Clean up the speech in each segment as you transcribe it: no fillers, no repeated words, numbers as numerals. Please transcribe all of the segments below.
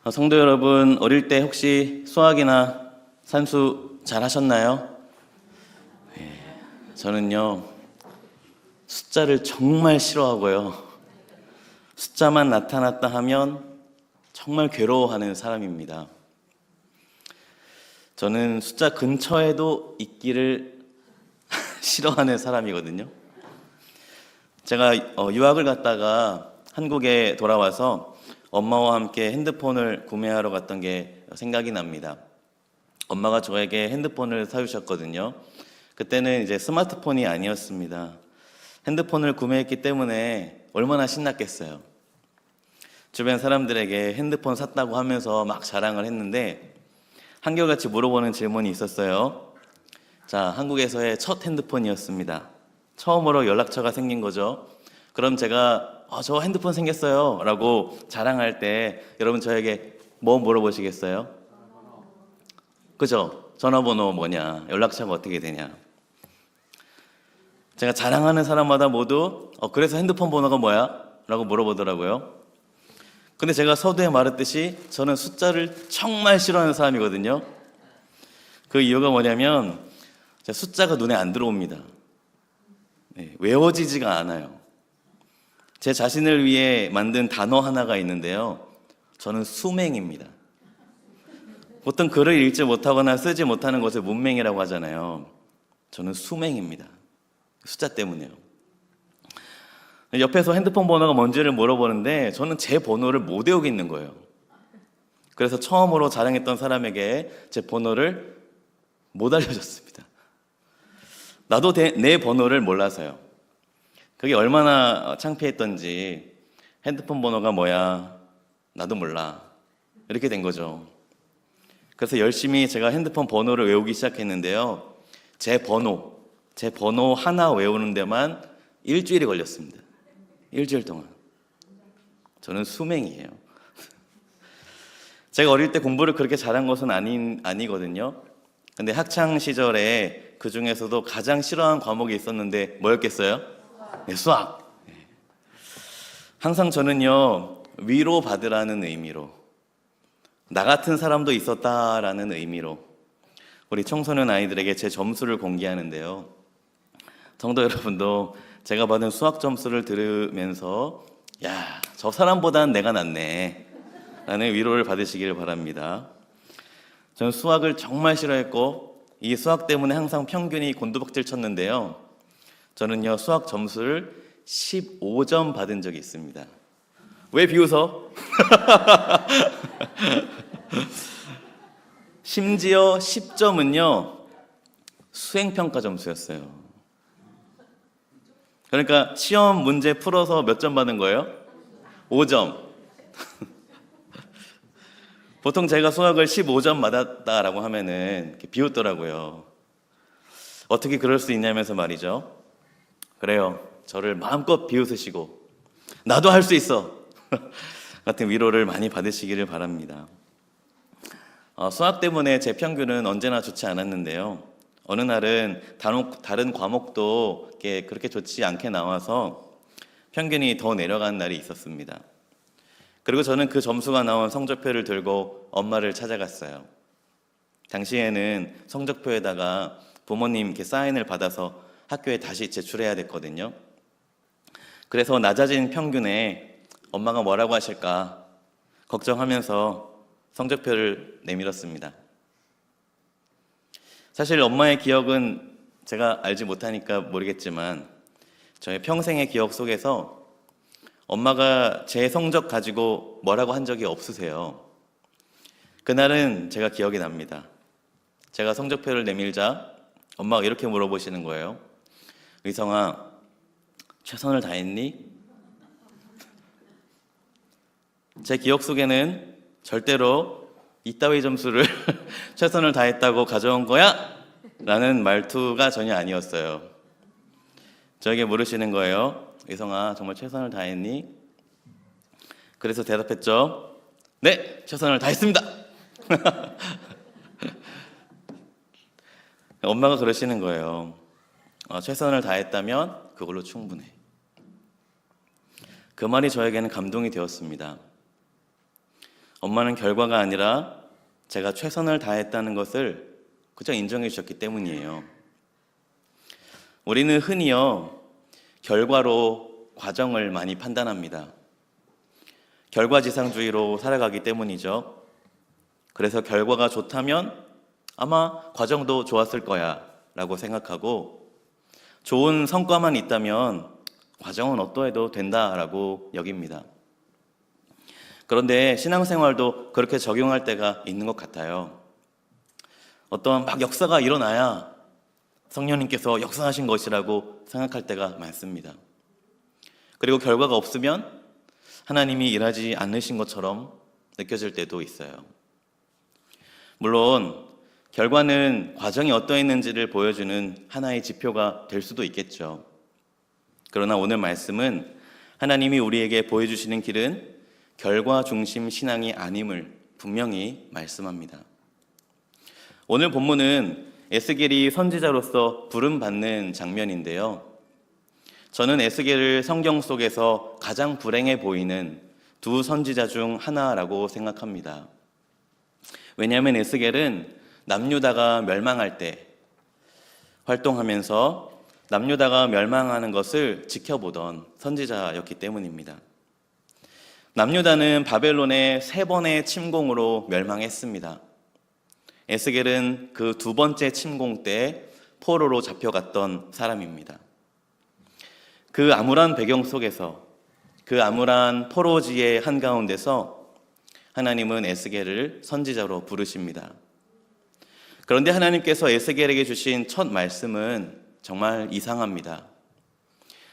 성도 여러분, 어릴 때 혹시 수학이나 산수 잘 하셨나요? 저는요, 숫자를 정말 싫어하고요. 숫자만 나타났다 하면 정말 괴로워하는 사람입니다. 저는 숫자 근처에도 있기를 싫어하는 사람이거든요. 제가 유학을 갔다가 한국에 돌아와서 엄마와 함께 핸드폰을 구매하러 갔던 게 생각이 납니다. 엄마가 저에게 핸드폰을 사주셨거든요. 그때는 이제 스마트폰이 아니었습니다. 핸드폰을 구매했기 때문에 얼마나 신났겠어요. 주변 사람들에게 핸드폰 샀다고 하면서 막 자랑을 했는데 한결같이 물어보는 질문이 있었어요. 자, 한국에서의 첫 핸드폰이었습니다. 처음으로 연락처가 생긴 거죠. 그럼 제가 저 핸드폰 생겼어요 라고 자랑할 때 여러분 저에게 뭐 물어보시겠어요? 그죠? 전화번호 뭐냐, 연락처가 어떻게 되냐. 제가 자랑하는 사람마다 모두 그래서 핸드폰 번호가 뭐야? 라고 물어보더라고요. 근데 제가 서두에 말했듯이 저는 숫자를 정말 싫어하는 사람이거든요. 그 이유가 뭐냐면 숫자가 눈에 안 들어옵니다. 외워지지가 않아요. 제 자신을 위해 만든 단어 하나가 있는데요. 저는 수맹입니다. 보통 글을 읽지 못하거나 쓰지 못하는 것을 문맹이라고 하잖아요. 저는 수맹입니다. 숫자 때문에요. 옆에서 핸드폰 번호가 뭔지를 물어보는데 저는 제 번호를 못 외우겠는 거예요. 그래서 처음으로 자랑했던 사람에게 제 번호를 못 알려줬습니다. 나도 내 번호를 몰라서요. 그게 얼마나 창피했던지 핸드폰 번호가 뭐야? 나도 몰라. 이렇게 된 거죠. 그래서 열심히 제가 핸드폰 번호를 외우기 시작했는데요. 제 번호 하나 외우는 데만 일주일이 걸렸습니다. 일주일 동안. 저는 수맹이에요. 제가 어릴 때 공부를 그렇게 잘한 것은 아니거든요. 근데 학창 시절에 그 중에서도 가장 싫어하는 과목이 있었는데 뭐였겠어요? 네, 수학. 항상 저는요, 위로받으라는 의미로, 나 같은 사람도 있었다라는 의미로 우리 청소년 아이들에게 제 점수를 공개하는데요. 성도 여러분도 제가 받은 수학 점수를 들으면서 야, 저 사람보다는 내가 낫네 라는 위로를 받으시기를 바랍니다. 저는 수학을 정말 싫어했고 이 수학 때문에 항상 평균이 곤두박질 쳤는데요. 저는요, 수학 점수를 15점 받은 적이 있습니다. 왜 비웃어? 심지어 10점은요, 수행평가 점수였어요. 그러니까 시험 문제 풀어서 몇 점 받은 거예요? 5점. 보통 제가 수학을 15점 받았다라고 하면은 이렇게 비웃더라고요. 어떻게 그럴 수 있냐면서 말이죠. 그래요. 저를 마음껏 비웃으시고 나도 할 수 있어 같은 위로를 많이 받으시기를 바랍니다. 수학 때문에 제 평균은 언제나 좋지 않았는데요. 어느 날은 다른 과목도 그렇게 좋지 않게 나와서 평균이 더 내려간 날이 있었습니다. 그리고 저는 그 점수가 나온 성적표를 들고 엄마를 찾아갔어요. 당시에는 성적표에다가 부모님 사인을 받아서 학교에 다시 제출해야 됐거든요. 그래서 낮아진 평균에 엄마가 뭐라고 하실까 걱정하면서 성적표를 내밀었습니다. 사실 엄마의 기억은 제가 알지 못하니까 모르겠지만 저의 평생의 기억 속에서 엄마가 제 성적 가지고 뭐라고 한 적이 없으세요. 그날은 제가 기억이 납니다. 제가 성적표를 내밀자 엄마가 이렇게 물어보시는 거예요. 의성아, 최선을 다했니? 제 기억 속에는 절대로 이따위 점수를 최선을 다했다고 가져온 거야? 라는 말투가 전혀 아니었어요. 저에게 물으시는 거예요. 의성아, 정말 최선을 다했니? 그래서 대답했죠. 네, 최선을 다했습니다. 엄마가 그러시는 거예요. 최선을 다했다면 그걸로 충분해. 그 말이 저에게는 감동이 되었습니다. 엄마는 결과가 아니라 제가 최선을 다했다는 것을 그저 인정해 주셨기 때문이에요. 우리는 흔히요, 결과로 과정을 많이 판단합니다. 결과지상주의로 살아가기 때문이죠. 그래서 결과가 좋다면 아마 과정도 좋았을 거야 라고 생각하고, 좋은 성과만 있다면 과정은 어떠해도 된다라고 여깁니다. 그런데 신앙생활도 그렇게 적용할 때가 있는 것 같아요. 어떤 막 역사가 일어나야 성령님께서 역사하신 것이라고 생각할 때가 많습니다. 그리고 결과가 없으면 하나님이 일하지 않으신 것처럼 느껴질 때도 있어요. 물론 결과는 과정이 어떠했는지를 보여주는 하나의 지표가 될 수도 있겠죠. 그러나 오늘 말씀은 하나님이 우리에게 보여주시는 길은 결과 중심 신앙이 아님을 분명히 말씀합니다. 오늘 본문은 에스겔이 선지자로서 부름받는 장면인데요. 저는 에스겔을 성경 속에서 가장 불행해 보이는 두 선지자 중 하나라고 생각합니다. 왜냐하면 에스겔은 남유다가 멸망할 때 활동하면서 남유다가 멸망하는 것을 지켜보던 선지자였기 때문입니다. 남유다는 바벨론의 3번의 침공으로 멸망했습니다. 에스겔은 그 2번째 침공 때 포로로 잡혀갔던 사람입니다. 그 암울한 배경 속에서, 그 암울한 포로지의 한가운데서 하나님은 에스겔을 선지자로 부르십니다. 그런데 하나님께서 에스겔에게 주신 첫 말씀은 정말 이상합니다.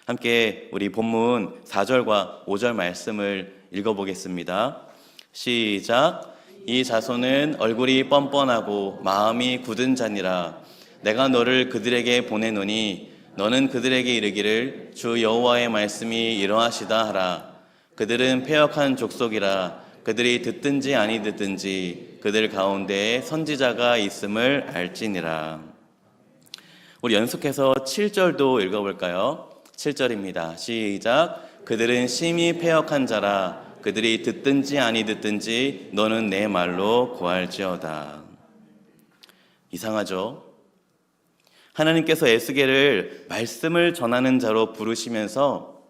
함께 우리 본문 4절과 5절 말씀을 읽어보겠습니다. 시작. 이 자손은 얼굴이 뻔뻔하고 마음이 굳은 자니라. 내가 너를 그들에게 보내노니 너는 그들에게 이르기를 주 여호와의 말씀이 이러하시다 하라. 그들은 패역한 족속이라. 그들이 듣든지 아니 듣든지 그들 가운데에 선지자가 있음을 알지니라. 우리 연속해서 7절도 읽어볼까요? 7절입니다. 시작. 그들은 심히 패역한 자라. 그들이 듣든지 아니 듣든지 너는 내 말로 고할지어다. 이상하죠? 하나님께서 에스겔을 말씀을 전하는 자로 부르시면서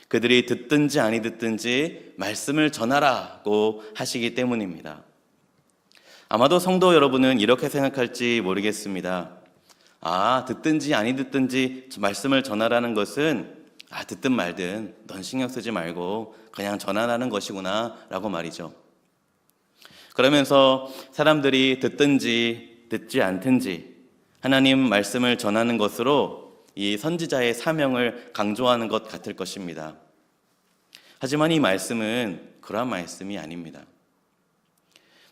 그들이 듣든지 아니 듣든지 말씀을 전하라고 하시기 때문입니다. 아마도 성도 여러분은 이렇게 생각할지 모르겠습니다. 듣든지 아니 듣든지 말씀을 전하라는 것은 듣든 말든 넌 신경 쓰지 말고 그냥 전하라는 것이구나 라고 말이죠. 그러면서 사람들이 듣든지 듣지 않든지 하나님 말씀을 전하는 것으로 이 선지자의 사명을 강조하는 것 같을 것입니다. 하지만 이 말씀은 그러한 말씀이 아닙니다.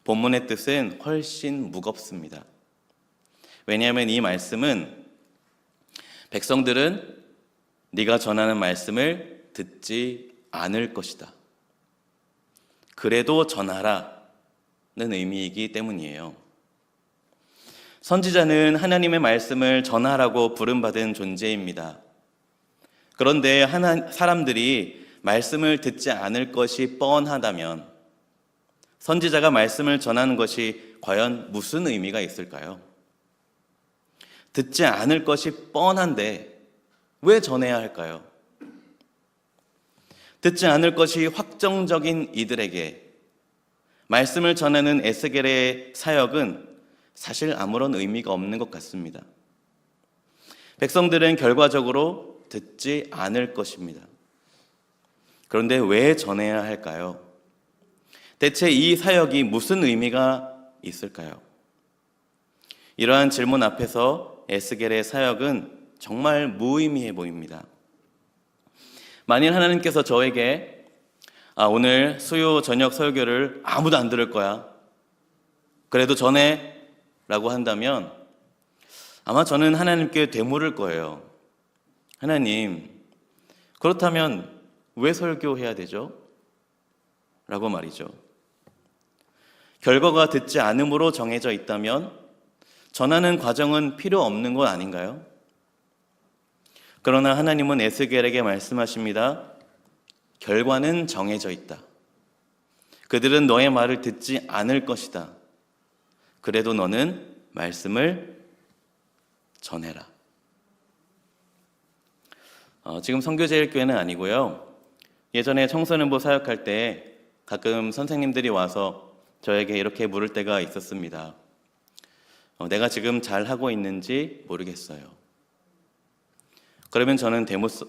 본문의 뜻은 훨씬 무겁습니다. 왜냐하면 이 말씀은 백성들은 네가 전하는 말씀을 듣지 않을 것이다. 그래도 전하라는 의미이기 때문이에요. 선지자는 하나님의 말씀을 전하라고 부름받은 존재입니다. 그런데 사람들이 말씀을 듣지 않을 것이 뻔하다면 선지자가 말씀을 전하는 것이 과연 무슨 의미가 있을까요? 듣지 않을 것이 뻔한데 왜 전해야 할까요? 듣지 않을 것이 확정적인 이들에게 말씀을 전하는 에스겔의 사역은 사실 아무런 의미가 없는 것 같습니다. 백성들은 결과적으로 듣지 않을 것입니다. 그런데 왜 전해야 할까요? 대체 이 사역이 무슨 의미가 있을까요? 이러한 질문 앞에서 에스겔의 사역은 정말 무의미해 보입니다. 만일 하나님께서 저에게 오늘 수요 저녁 설교를 아무도 안 들을 거야. 그래도 전해 라고 한다면 아마 저는 하나님께 되물을 거예요. 하나님, 그렇다면 왜 설교해야 되죠? 라고 말이죠. 결과가 듣지 않음으로 정해져 있다면 전하는 과정은 필요 없는 것 아닌가요? 그러나 하나님은 에스겔에게 말씀하십니다. 결과는 정해져 있다. 그들은 너의 말을 듣지 않을 것이다. 그래도 너는 말씀을 전해라. 지금 선교제일교회는 아니고요. 예전에 청소년부 사역할 때 가끔 선생님들이 와서 저에게 이렇게 물을 때가 있었습니다. 내가 지금 잘하고 있는지 모르겠어요. 그러면 저는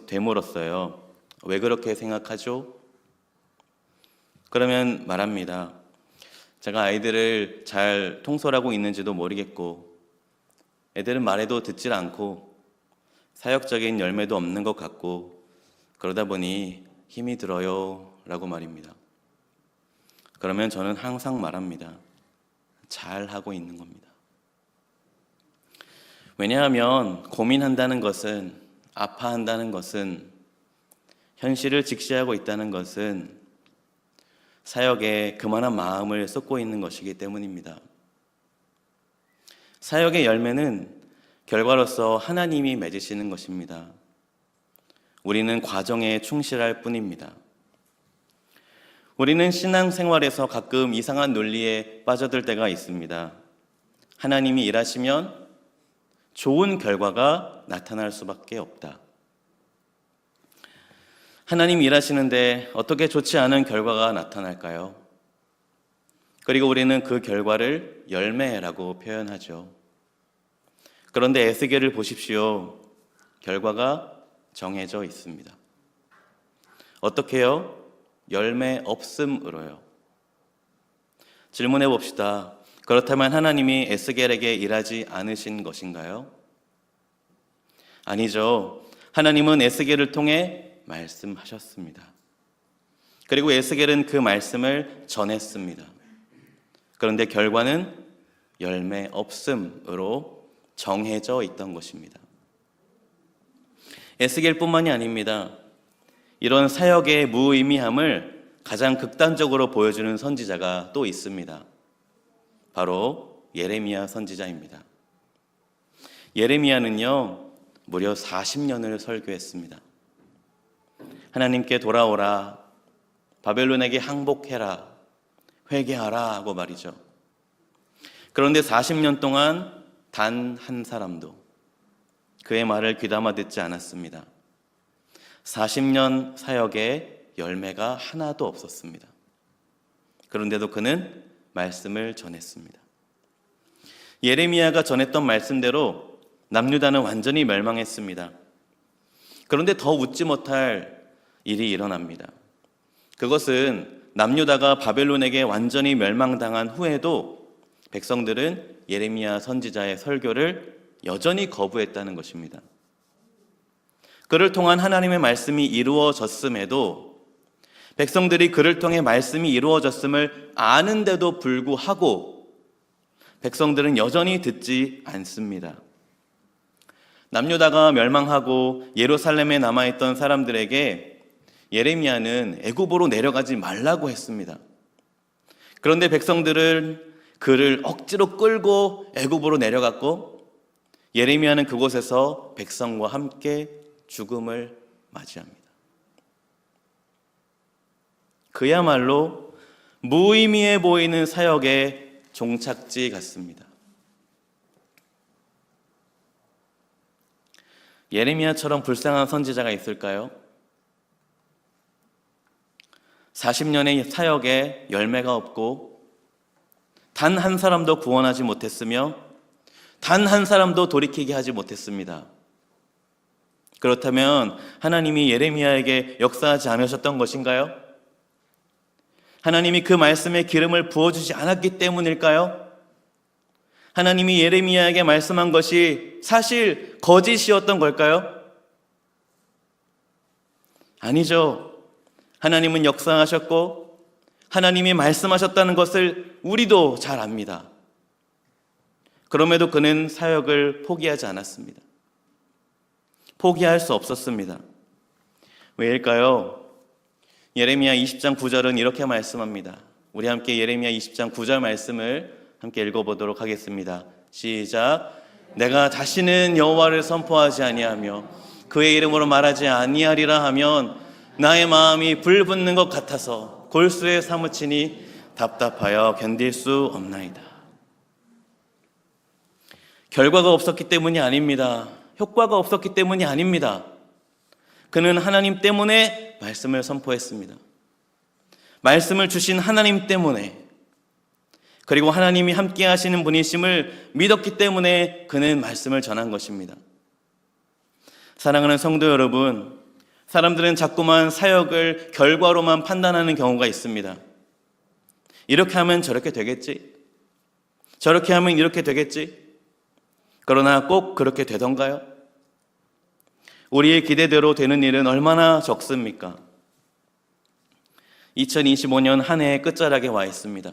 되물었어요. 왜 그렇게 생각하죠? 그러면 말합니다. 제가 아이들을 잘 통솔하고 있는지도 모르겠고 애들은 말해도 듣질 않고 사역적인 열매도 없는 것 같고 그러다 보니 힘이 들어요 라고 말입니다. 그러면 저는 항상 말합니다. 잘하고 있는 겁니다. 왜냐하면 고민한다는 것은, 아파한다는 것은, 현실을 직시하고 있다는 것은 사역에 그만한 마음을 쏟고 있는 것이기 때문입니다. 사역의 열매는 결과로서 하나님이 맺으시는 것입니다. 우리는 과정에 충실할 뿐입니다. 우리는 신앙생활에서 가끔 이상한 논리에 빠져들 때가 있습니다. 하나님이 일하시면 좋은 결과가 나타날 수밖에 없다. 하나님이 일하시는데 어떻게 좋지 않은 결과가 나타날까요? 그리고 우리는 그 결과를 열매라고 표현하죠. 그런데 에스겔을 보십시오. 결과가 정해져 있습니다. 어떻게요? 열매 없음으로요. 질문해 봅시다. 그렇다면 하나님이 에스겔에게 일하지 않으신 것인가요? 아니죠. 하나님은 에스겔을 통해 말씀하셨습니다. 그리고 에스겔은 그 말씀을 전했습니다. 그런데 결과는 열매 없음으로 정해져 있던 것입니다. 에스겔뿐만이 아닙니다. 이런 사역의 무의미함을 가장 극단적으로 보여주는 선지자가 또 있습니다. 바로 예레미야 선지자입니다. 예레미야는요, 무려 40년을 설교했습니다. 하나님께 돌아오라, 바벨론에게 항복해라, 회개하라 하고 말이죠. 그런데 40년 동안 단 한 사람도 그의 말을 귀담아 듣지 않았습니다. 40년 사역에 열매가 하나도 없었습니다. 그런데도 그는 말씀을 전했습니다. 예레미야가 전했던 말씀대로 남유다는 완전히 멸망했습니다. 그런데 더 웃지 못할 일이 일어납니다. 그것은 남유다가 바벨론에게 완전히 멸망당한 후에도 백성들은 예레미야 선지자의 설교를 여전히 거부했다는 것입니다. 그를 통한 하나님의 말씀이 이루어졌음에도 백성들이 그를 통해 말씀이 이루어졌음을 아는데도 불구하고 백성들은 여전히 듣지 않습니다. 남유다가 멸망하고 예루살렘에 남아있던 사람들에게 예레미야는 애굽으로 내려가지 말라고 했습니다. 그런데 백성들은 그를 억지로 끌고 애굽으로 내려갔고 예레미야는 그곳에서 백성과 함께 죽음을 맞이합니다. 그야말로 무의미해 보이는 사역의 종착지 같습니다. 예레미야처럼 불쌍한 선지자가 있을까요? 40년의 사역에 열매가 없고 단 한 사람도 구원하지 못했으며 단 한 사람도 돌이키게 하지 못했습니다. 그렇다면 하나님이 예레미야에게 역사하지 않으셨던 것인가요? 하나님이 그 말씀에 기름을 부어주지 않았기 때문일까요? 하나님이 예레미야에게 말씀한 것이 사실 거짓이었던 걸까요? 아니죠. 하나님은 역사하셨고 하나님이 말씀하셨다는 것을 우리도 잘 압니다. 그럼에도 그는 사역을 포기하지 않았습니다. 포기할 수 없었습니다. 왜일까요? 예레미야 20장 9절은 이렇게 말씀합니다. 우리 함께 예레미야 20장 9절 말씀을 함께 읽어보도록 하겠습니다. 시작. 내가 다시는 여호와를 선포하지 아니하며 그의 이름으로 말하지 아니하리라 하면 나의 마음이 불붙는 것 같아서 골수에 사무치니 답답하여 견딜 수 없나이다. 결과가 없었기 때문이 아닙니다. 효과가 없었기 때문이 아닙니다. 그는 하나님 때문에 말씀을 선포했습니다. 말씀을 주신 하나님 때문에, 그리고 하나님이 함께 하시는 분이심을 믿었기 때문에 그는 말씀을 전한 것입니다. 사랑하는 성도 여러분, 사람들은 자꾸만 사역을 결과로만 판단하는 경우가 있습니다. 이렇게 하면 저렇게 되겠지? 저렇게 하면 이렇게 되겠지? 그러나 꼭 그렇게 되던가요? 우리의 기대대로 되는 일은 얼마나 적습니까? 2025년 한 해의 끝자락에 와 있습니다.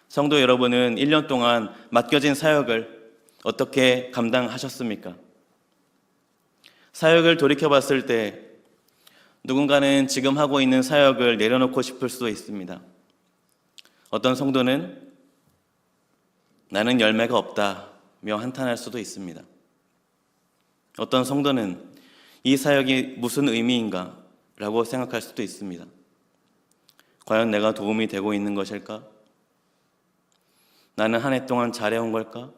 성도 여러분은 1년 동안 맡겨진 사역을 어떻게 감당하셨습니까? 사역을 돌이켜봤을 때 누군가는 지금 하고 있는 사역을 내려놓고 싶을 수도 있습니다. 어떤 성도는 나는 열매가 없다며 한탄할 수도 있습니다. 어떤 성도는 이 사역이 무슨 의미인가 라고 생각할 수도 있습니다. 과연 내가 도움이 되고 있는 것일까? 나는 한 해 동안 잘해온 걸까?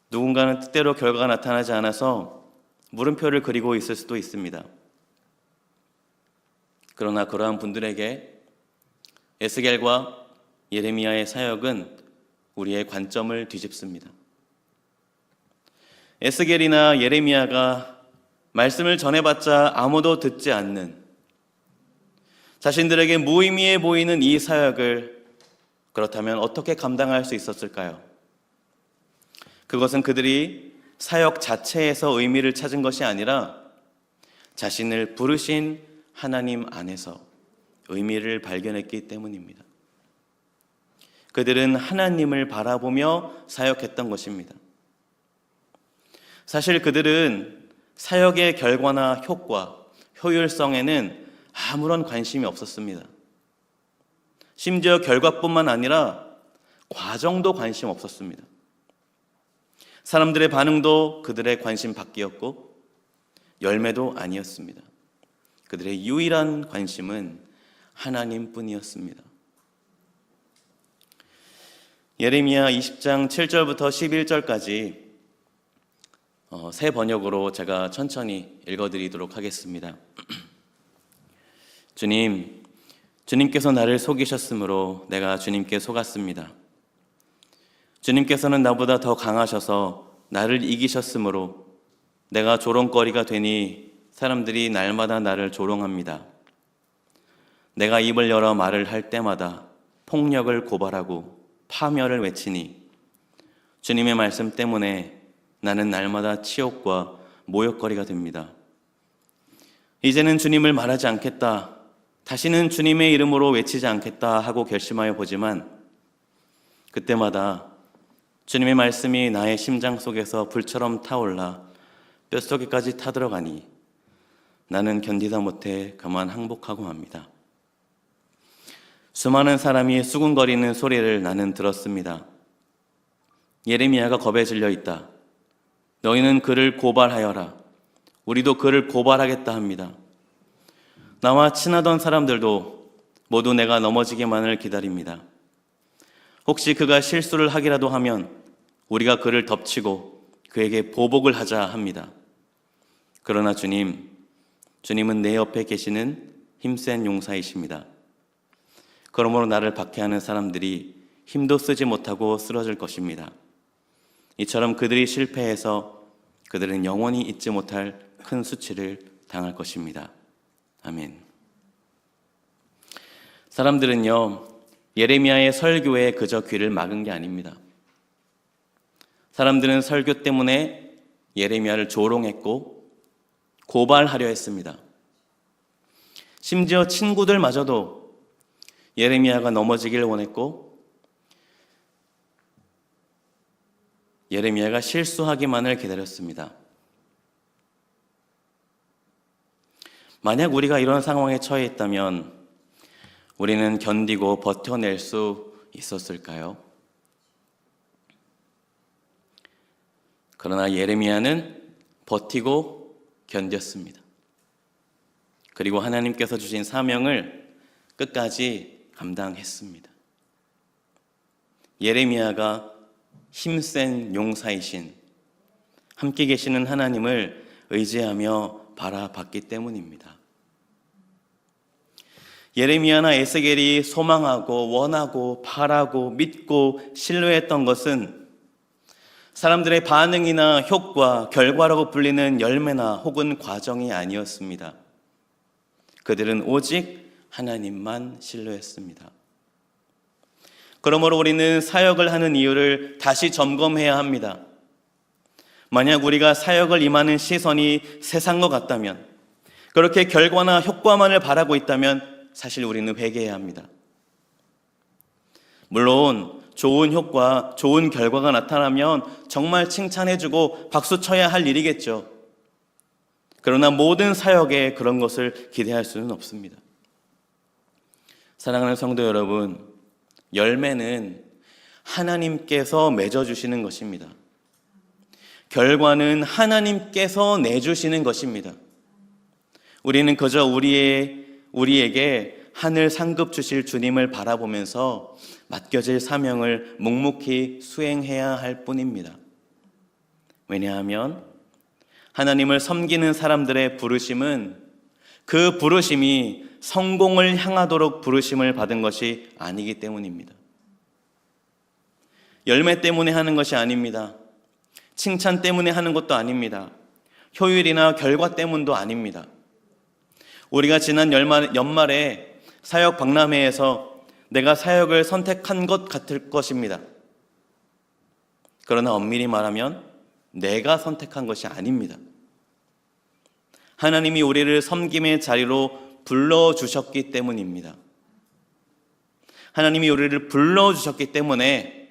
누군가는 뜻대로 결과가 나타나지 않아서 물음표를 그리고 있을 수도 있습니다. 그러나 그러한 분들에게 에스겔과 예레미야의 사역은 우리의 관점을 뒤집습니다. 에스겔이나 예레미야가 말씀을 전해봤자 아무도 듣지 않는, 자신들에게 무의미해 보이는 이 사역을 그렇다면 어떻게 감당할 수 있었을까요? 그것은 그들이 사역 자체에서 의미를 찾은 것이 아니라 자신을 부르신 하나님 안에서 의미를 발견했기 때문입니다. 그들은 하나님을 바라보며 사역했던 것입니다. 사실 그들은 사역의 결과나 효과, 효율성에는 아무런 관심이 없었습니다. 심지어 결과뿐만 아니라 과정도 관심 없었습니다. 사람들의 반응도 그들의 관심 밖이었고 열매도 아니었습니다. 그들의 유일한 관심은 하나님뿐이었습니다. 예레미야 20장 7절부터 11절까지 새 번역으로 제가 천천히 읽어드리도록 하겠습니다. 주님께서 나를 속이셨으므로 내가 주님께 속았습니다. 주님께서는 나보다 더 강하셔서 나를 이기셨으므로 내가 조롱거리가 되니 사람들이 날마다 나를 조롱합니다. 내가 입을 열어 말을 할 때마다 폭력을 고발하고 파멸을 외치니 주님의 말씀 때문에 나는 날마다 치욕과 모욕거리가 됩니다. 이제는 주님을 말하지 않겠다, 다시는 주님의 이름으로 외치지 않겠다 하고 결심하여 보지만 그때마다 주님의 말씀이 나의 심장 속에서 불처럼 타올라 뼛속에까지 타들어가니 나는 견디다 못해 그만 항복하고 맙니다. 수많은 사람이 수군거리는 소리를 나는 들었습니다. 예레미야가 겁에 질려 있다. 너희는 그를 고발하여라. 우리도 그를 고발하겠다 합니다. 나와 친하던 사람들도 모두 내가 넘어지기만을 기다립니다. 혹시 그가 실수를 하기라도 하면 우리가 그를 덮치고 그에게 보복을 하자 합니다. 그러나 주님은 내 옆에 계시는 힘센 용사이십니다. 그러므로 나를 박해하는 사람들이 힘도 쓰지 못하고 쓰러질 것입니다. 이처럼 그들이 실패해서 그들은 영원히 잊지 못할 큰 수치를 당할 것입니다. 아멘. 사람들은요, 예레미야의 설교에 그저 귀를 막은 게 아닙니다. 사람들은 설교 때문에 예레미야를 조롱했고 고발하려 했습니다. 심지어 친구들마저도 예레미야가 넘어지기를 원했고 예레미야가 실수하기만을 기다렸습니다. 만약 우리가 이런 상황에 처해 있다면 우리는 견디고 버텨낼 수 있었을까요? 그러나 예레미야는 버티고 견뎠습니다. 그리고 하나님께서 주신 사명을 끝까지 감당했습니다. 예레미야가 힘센 용사이신 함께 계시는 하나님을 의지하며 바라봤기 때문입니다. 예레미야나 에스겔이 소망하고 원하고 바라고 믿고 신뢰했던 것은 사람들의 반응이나 효과, 결과라고 불리는 열매나 혹은 과정이 아니었습니다. 그들은 오직 하나님만 신뢰했습니다. 그러므로 우리는 사역을 하는 이유를 다시 점검해야 합니다. 만약 우리가 사역을 임하는 시선이 세상과 같다면, 그렇게 결과나 효과만을 바라고 있다면 사실 우리는 회개해야 합니다. 물론 좋은 효과, 좋은 결과가 나타나면 정말 칭찬해주고 박수 쳐야 할 일이겠죠. 그러나 모든 사역에 그런 것을 기대할 수는 없습니다. 사랑하는 성도 여러분, 열매는 하나님께서 맺어주시는 것입니다. 결과는 하나님께서 내주시는 것입니다. 우리는 그저 우리에게 하늘 상급 주실 주님을 바라보면서 맡겨질 사명을 묵묵히 수행해야 할 뿐입니다. 왜냐하면 하나님을 섬기는 사람들의 부르심은 그 부르심이 성공을 향하도록 부르심을 받은 것이 아니기 때문입니다. 열매 때문에 하는 것이 아닙니다. 칭찬 때문에 하는 것도 아닙니다. 효율이나 결과 때문도 아닙니다. 우리가 지난 연말에 사역 박람회에서 내가 사역을 선택한 것 같을 것입니다. 그러나 엄밀히 말하면 내가 선택한 것이 아닙니다. 하나님이 우리를 섬김의 자리로 불러주셨기 때문입니다. 하나님이 우리를 불러주셨기 때문에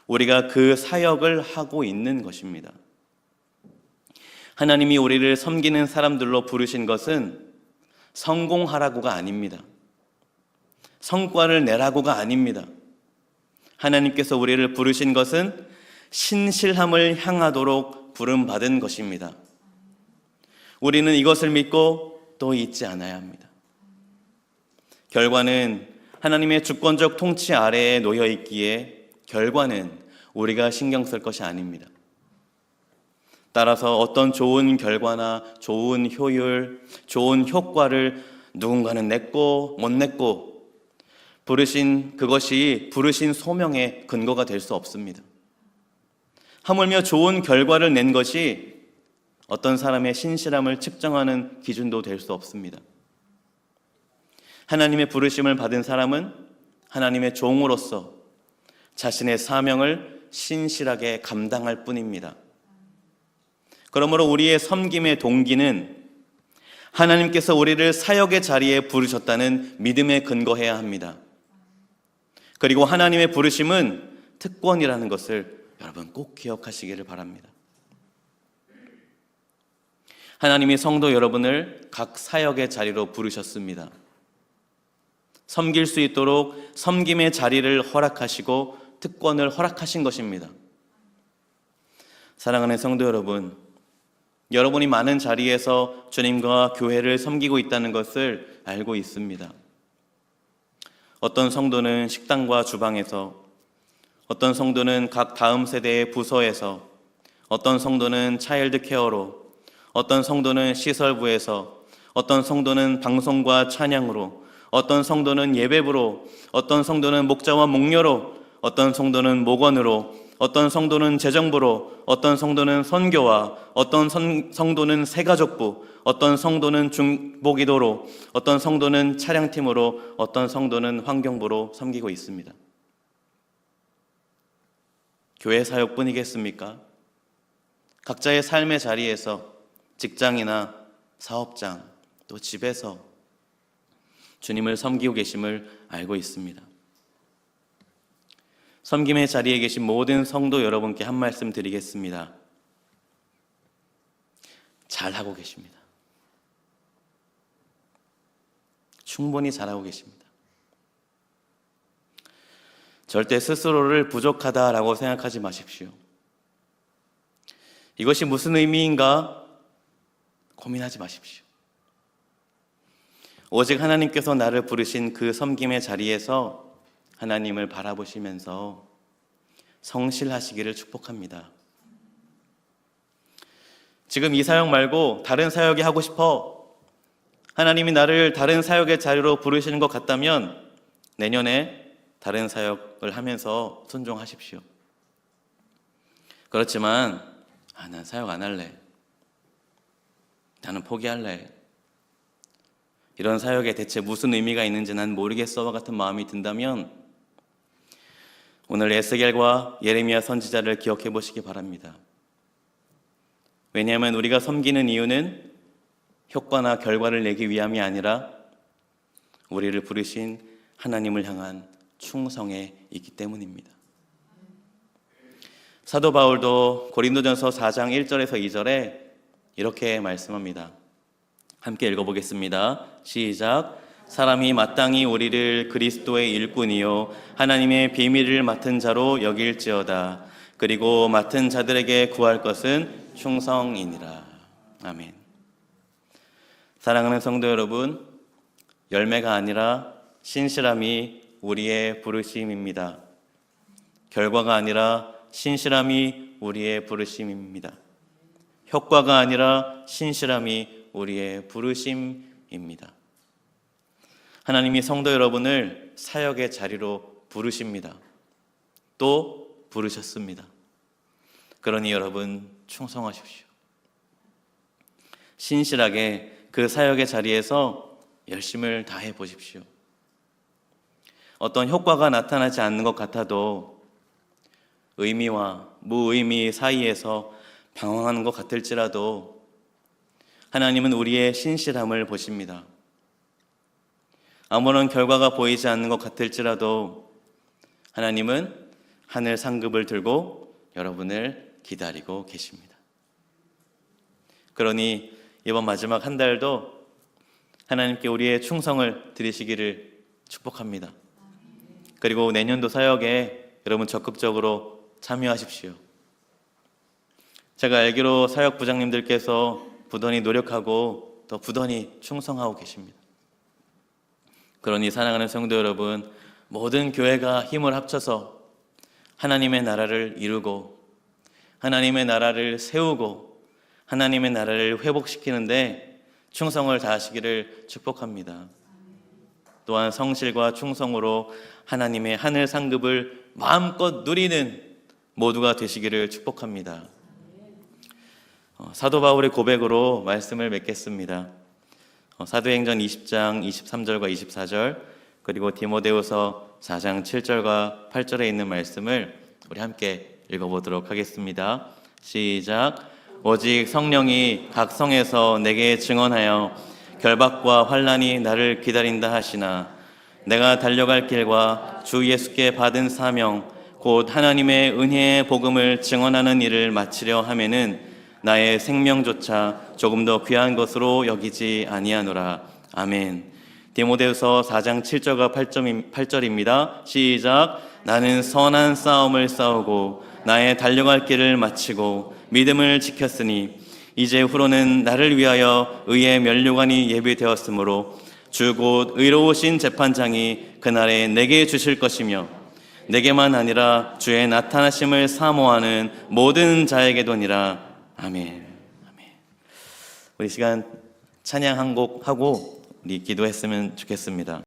우리가 그 사역을 하고 있는 것입니다. 하나님이 우리를 섬기는 사람들로 부르신 것은 성공하라고가 아닙니다. 성과를 내라고가 아닙니다. 하나님께서 우리를 부르신 것은 신실함을 향하도록 부름받은 것입니다. 우리는 이것을 믿고 또 잊지 않아야 합니다. 결과는 하나님의 주권적 통치 아래에 놓여 있기에 결과는 우리가 신경 쓸 것이 아닙니다. 따라서 어떤 좋은 결과나 좋은 효율, 좋은 효과를 누군가는 냈고 못 냈고 그것이 부르신 소명의 근거가 될 수 없습니다. 하물며 좋은 결과를 낸 것이 어떤 사람의 신실함을 측정하는 기준도 될 수 없습니다. 하나님의 부르심을 받은 사람은 하나님의 종으로서 자신의 사명을 신실하게 감당할 뿐입니다. 그러므로 우리의 섬김의 동기는 하나님께서 우리를 사역의 자리에 부르셨다는 믿음에 근거해야 합니다. 그리고 하나님의 부르심은 특권이라는 것을 여러분 꼭 기억하시기를 바랍니다. 하나님이 성도 여러분을 각 사역의 자리로 부르셨습니다. 섬길 수 있도록 섬김의 자리를 허락하시고 특권을 허락하신 것입니다. 사랑하는 성도 여러분, 여러분이 많은 자리에서 주님과 교회를 섬기고 있다는 것을 알고 있습니다. 어떤 성도는 식당과 주방에서, 어떤 성도는 각 다음 세대의 부서에서, 어떤 성도는 차일드 케어로, 어떤 성도는 시설부에서, 어떤 성도는 방송과 찬양으로, 어떤 성도는 예배부로, 어떤 성도는 목자와 목녀로, 어떤 성도는 목원으로, 어떤 성도는 재정부로, 어떤 성도는 선교와, 어떤 성도는 새가족부, 어떤 성도는 중보기도로, 어떤 성도는 차량팀으로, 어떤 성도는 환경부로 섬기고 있습니다. 교회 사역뿐이겠습니까? 각자의 삶의 자리에서 직장이나 사업장, 또 집에서 주님을 섬기고 계심을 알고 있습니다. 섬김의 자리에 계신 모든 성도 여러분께 한 말씀 드리겠습니다. 잘하고 계십니다. 충분히 잘하고 계십니다. 절대 스스로를 부족하다라고 생각하지 마십시오. 이것이 무슨 의미인가 고민하지 마십시오. 오직 하나님께서 나를 부르신 그 섬김의 자리에서 하나님을 바라보시면서 성실하시기를 축복합니다. 지금 이 사역 말고 다른 사역이 하고 싶어, 하나님이 나를 다른 사역의 자리로 부르시는 것 같다면 내년에 다른 사역을 하면서 순종하십시오. 그렇지만 난 사역 안 할래, 나는 포기할래, 이런 사역에 대체 무슨 의미가 있는지 난 모르겠어와 같은 마음이 든다면 오늘 에스겔과 예레미야 선지자를 기억해 보시기 바랍니다. 왜냐하면 우리가 섬기는 이유는 효과나 결과를 내기 위함이 아니라 우리를 부르신 하나님을 향한 충성에 있기 때문입니다. 사도 바울도 고린도전서 4장 1절에서 2절에 이렇게 말씀합니다. 함께 읽어보겠습니다. 시작. 사람이 마땅히 우리를 그리스도의 일꾼이요 하나님의 비밀을 맡은 자로 여길지어다. 그리고 맡은 자들에게 구할 것은 충성이니라. 아멘. 사랑하는 성도 여러분, 열매가 아니라 신실함이 우리의 부르심입니다. 결과가 아니라 신실함이 우리의 부르심입니다. 효과가 아니라 신실함이 우리의 부르심입니다. 하나님이 성도 여러분을 사역의 자리로 부르십니다. 또 부르셨습니다. 그러니 여러분 충성하십시오. 신실하게 그 사역의 자리에서 열심을 다해 보십시오. 어떤 효과가 나타나지 않는 것 같아도 의미와 무의미 사이에서 방황하는 것 같을지라도 하나님은 우리의 신실함을 보십니다. 아무런 결과가 보이지 않는 것 같을지라도 하나님은 하늘 상급을 들고 여러분을 기다리고 계십니다. 그러니 이번 마지막 한 달도 하나님께 우리의 충성을 드리시기를 축복합니다. 그리고 내년도 사역에 여러분 적극적으로 참여하십시오. 제가 알기로 사역 부장님들께서 부단히 노력하고 더 부단히 충성하고 계십니다. 그러니 사랑하는 성도 여러분, 모든 교회가 힘을 합쳐서 하나님의 나라를 이루고 하나님의 나라를 세우고 하나님의 나라를 회복시키는데 충성을 다하시기를 축복합니다. 또한 성실과 충성으로 하나님의 하늘 상급을 마음껏 누리는 모두가 되시기를 축복합니다. 사도 바울의 고백으로 말씀을 맺겠습니다. 사도행전 20장 23절과 24절 그리고 디모데후서 4장 7절과 8절에 있는 말씀을 우리 함께 읽어보도록 하겠습니다. 시작. 오직 성령이 각 성에서 내게 증언하여 결박과 환난이 나를 기다린다 하시나 내가 달려갈 길과 주 예수께 받은 사명 곧 하나님의 은혜의 복음을 증언하는 일을 마치려 하면은 나의 생명조차 조금 더 귀한 것으로 여기지 아니하노라. 아멘. 디모데후서 4장 7절과 8절입니다. 시작. 나는 선한 싸움을 싸우고 나의 달려갈 길을 마치고 믿음을 지켰으니 이제 후로는 나를 위하여 의의 면류관이 예비되었으므로 주 곧 의로우신 재판장이 그날에 내게 주실 것이며 내게만 아니라 주의 나타나심을 사모하는 모든 자에게도니라. 아멘. 아멘. 우리 시간 찬양 한 곡 하고 우리 기도했으면 좋겠습니다.